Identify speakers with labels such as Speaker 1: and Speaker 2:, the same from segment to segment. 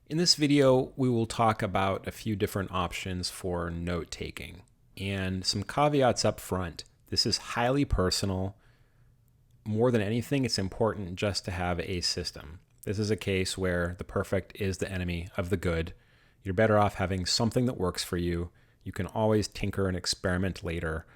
Speaker 1: In this video, we will talk about a few different options for note taking and some caveats up front. This is highly personal. More than anything, it's important just to have a system. This is a case where the perfect is the enemy of the good. You're better off having something that works for you. You can always tinker and experiment later,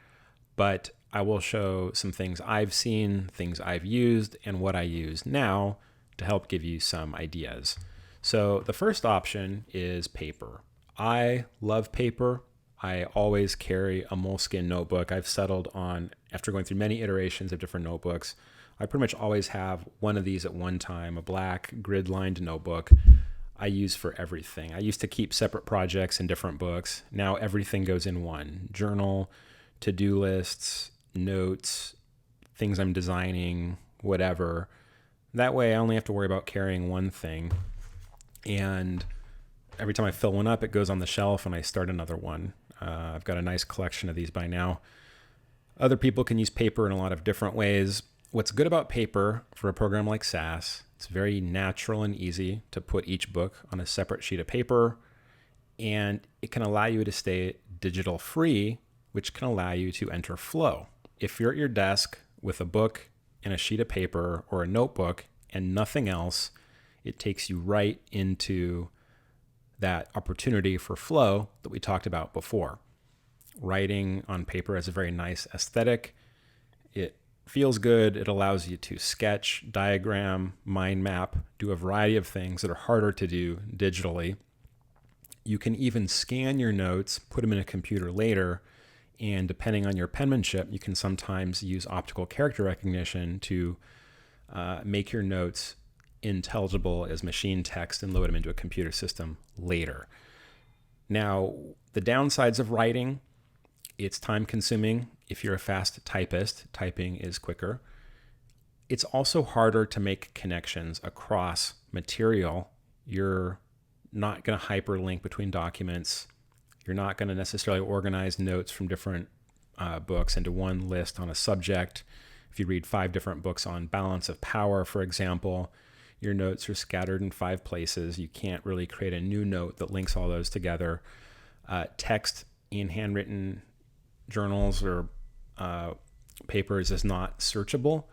Speaker 1: but I will show some things I've seen, things I've used, and what I use now to help give you some ideas. So the first option is paper. I love paper. I always carry a Moleskine notebook. I've settled on, after going through many iterations of different notebooks, I pretty much always have one of these at one time, a black grid-lined notebook I use for everything. I used to keep separate projects in different books. Now everything goes in one. Journal, to-do lists, notes, things I'm designing, whatever. That way I only have to worry about carrying one thing. And every time I fill one up, it goes on the shelf and I start another one. I've got a nice collection of these by now. Other people can use paper in a lot of different ways. What's good about paper for a program like SAS, it's very natural and easy to put each book on a separate sheet of paper, and it can allow you to stay digital free, which can allow you to enter flow. If you're at your desk with a book and a sheet of paper or a notebook and nothing else, it takes you right into that opportunity for flow that we talked about before. Writing on paper has a very nice aesthetic. It feels good. It allows you to sketch, diagram, mind map, do a variety of things that are harder to do digitally. You can even scan your notes, put them in a computer later, and depending on your penmanship, you can sometimes use optical character recognition to make your notes intelligible as machine text and load them into a computer system later. Now, the downsides of writing, it's time consuming. If you're a fast typist, typing is quicker. It's also harder to make connections across material. You're not going to hyperlink between documents. You're not going to necessarily organize notes from different books into one list on a subject. If you read 5 different books on balance of power, for example, your notes are scattered in 5 places. You can't really create a new note that links all those together. Text in handwritten journals or papers is not searchable,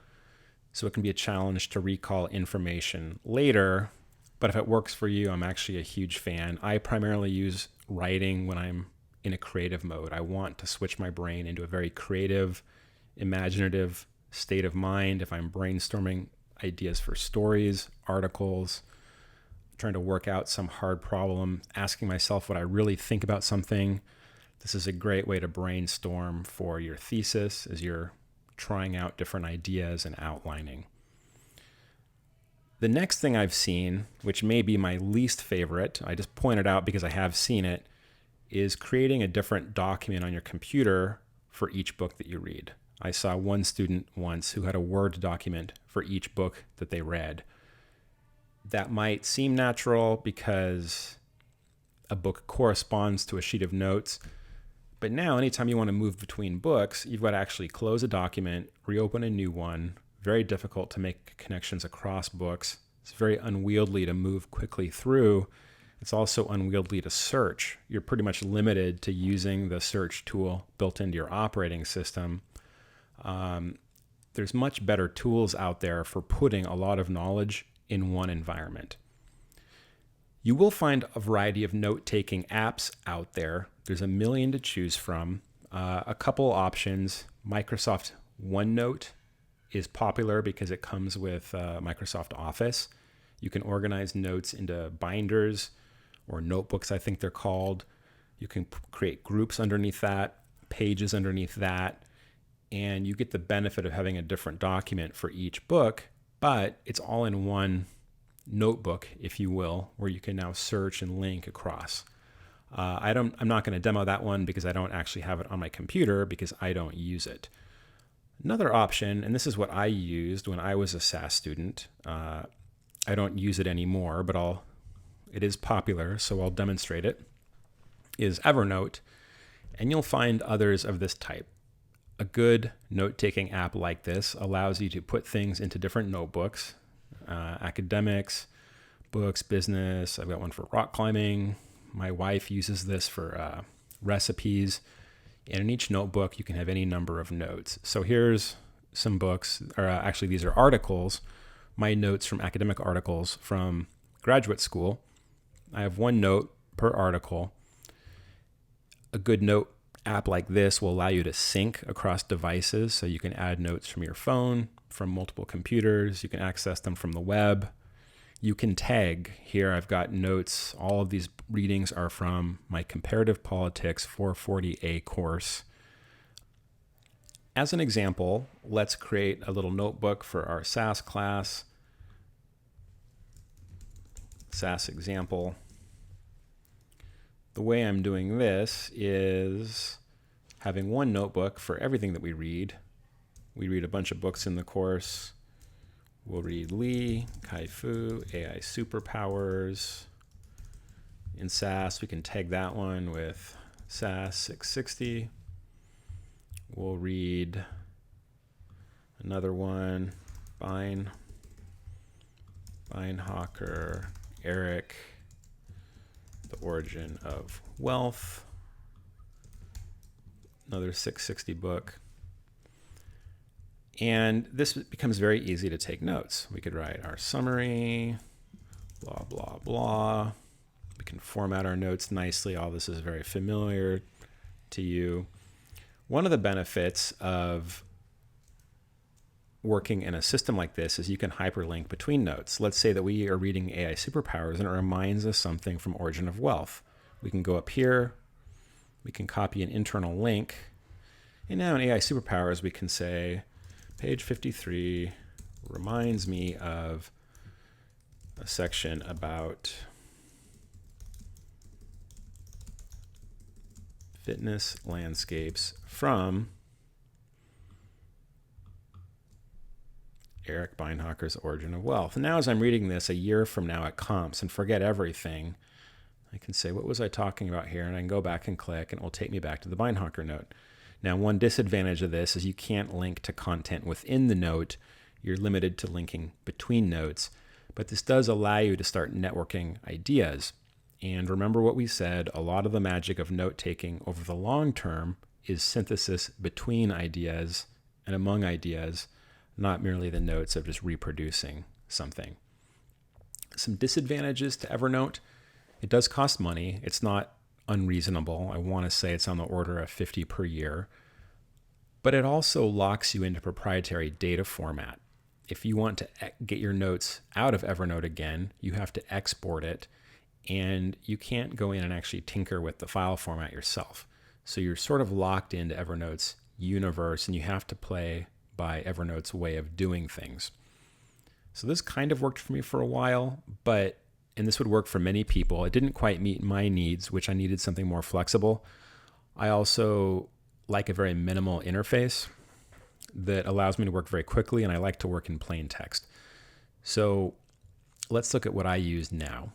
Speaker 1: so it can be a challenge to recall information later. But if it works for you, I'm actually a huge fan. I primarily use writing when I'm in a creative mode. I want to switch my brain into a very creative, imaginative state of mind. If I'm brainstorming ideas for stories, articles, trying to work out some hard problem, asking myself what I really think about something, this is a great way to brainstorm for your thesis as you're trying out different ideas and outlining. The next thing I've seen, which may be my least favorite, I just pointed out because I have seen it, is creating a different document on your computer for each book that you read. I saw one student once who had a Word document for each book that they read. That might seem natural because a book corresponds to a sheet of notes, but now anytime you want to move between books, you've got to actually close a document, reopen a new one. Very difficult to make connections across books. It's very unwieldy to move quickly through. It's also unwieldy to search. You're pretty much limited to using the search tool built into your operating system. There's much better tools out there for putting a lot of knowledge in one environment. You will find a variety of note-taking apps out there. There's a million to choose from. A couple options. Microsoft OneNote is popular because it comes with Microsoft Office. You can organize notes into binders or notebooks, I think they're called. You can create groups underneath that, pages underneath that, and you get the benefit of having a different document for each book, but it's all in one notebook, if you will, where you can now search and link across. I'm not going to demo that one because I don't actually have it on my computer because I don't use it. Another option, and this is what I used when I was a SAS student. I don't use it anymore, but it is popular, so I'll demonstrate it, is Evernote. And you'll find others of this type. A good note-taking app like this allows you to put things into different notebooks, academics, notebooks, business. I've got one for rock climbing. My wife uses this for recipes. And in each notebook, you can have any number of notes. So here's some books, or actually these are articles, my notes from academic articles from graduate school. I have one note per article. A good note app like this will allow you to sync across devices, so you can add notes from your phone, from multiple computers. You can access them from the web. You can tag. Here I've got notes. All of these readings are from my Comparative Politics 440A course. As an example, let's create a little notebook for our SAS class. SAS example. The way I'm doing this is having one notebook for everything that we read. We read a bunch of books in the course. We'll read Lee, Kai-Fu, AI Superpowers. In SAS, we can tag that one with SAS 660. We'll read another one, Beinhocker, Eric, The Origin of Wealth, another 660 book. And this becomes very easy to take notes. We could write our summary, blah, blah, blah. We can format our notes nicely. All this is very familiar to you. One of the benefits of working in a system like this is you can hyperlink between notes. Let's say that we are reading AI Superpowers and it reminds us something from Origin of Wealth. We can go up here, we can copy an internal link, and now in AI Superpowers we can say, page 53 reminds me of a section about fitness landscapes from Eric Beinhocker's Origin of Wealth. And now as I'm reading this a year from now at comps and forget everything, I can say, what was I talking about here? And I can go back and click and it will take me back to the Beinhocker note. Now, one disadvantage of this is you can't link to content within the note. You're limited to linking between notes. But this does allow you to start networking ideas. And remember what we said, a lot of the magic of note-taking over the long term is synthesis between ideas and among ideas, not merely the notes of just reproducing something. Some disadvantages to Evernote. It does cost money. It's not unreasonable. I want to say it's on the order of $50 per year. But it also locks you into proprietary data format. If you want to get your notes out of Evernote again, you have to export it, and you can't go in and actually tinker with the file format yourself. So you're sort of locked into Evernote's universe, and you have to play by Evernote's way of doing things. So this kind of worked for me for a while, and this would work for many people. It didn't quite meet my needs, which I needed something more flexible. I also like a very minimal interface that allows me to work very quickly, and I like to work in plain text. So let's look at what I use now.